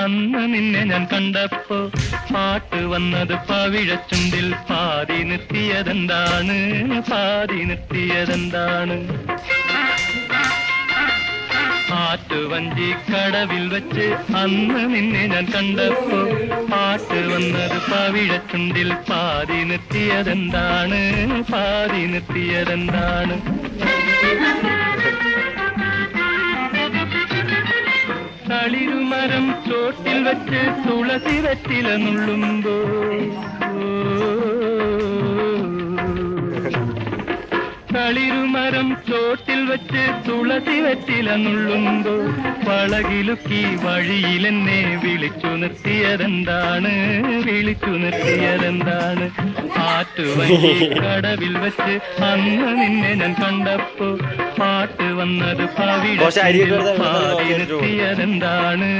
അന്ന് നിന്നെ ഞാൻ കണ്ടപ്പോ പാട്ട് വന്നത് പവിഴച്ചുണ്ടിൽ പാതി നിർത്തിയതെന്താണ് പാതി നിർത്തിയതെന്താണ് ആറ്റുവഞ്ചി കടവിൽ വെച്ച് അന്ന് നിന്നെ ഞാൻ കണ്ടപ്പോ പാട്ട് വന്നത് പവിഴച്ചുണ്ടിൽ പാതി നിർത്തിയതെന്താണ് പാതി നിർത്തിയതെന്താണ് തളിരുമരം ചോട്ടിൽ വെച്ച് തുളസി വെറ്റില നുള്ളുമ്പോ തളിരുമരം ചോട്ടിൽ വെച്ച് തുളസി വെറ്റില നുള്ളുമ്പോ വളകിലുക്കി വഴിയിലെന്നെ വിളിച്ചു നിർത്തിയതെന്താണ് വിളിച്ചു നിർത്തിയതെന്താണ് ആറ്റുവഞ്ചി കടവിൽ വെച്ച് അന്ന് നിന്നെ ഞാൻ കണ്ടപ്പോ പാട്ട് വന്നത് പവിഴ നിർത്തിയതെന്താണ്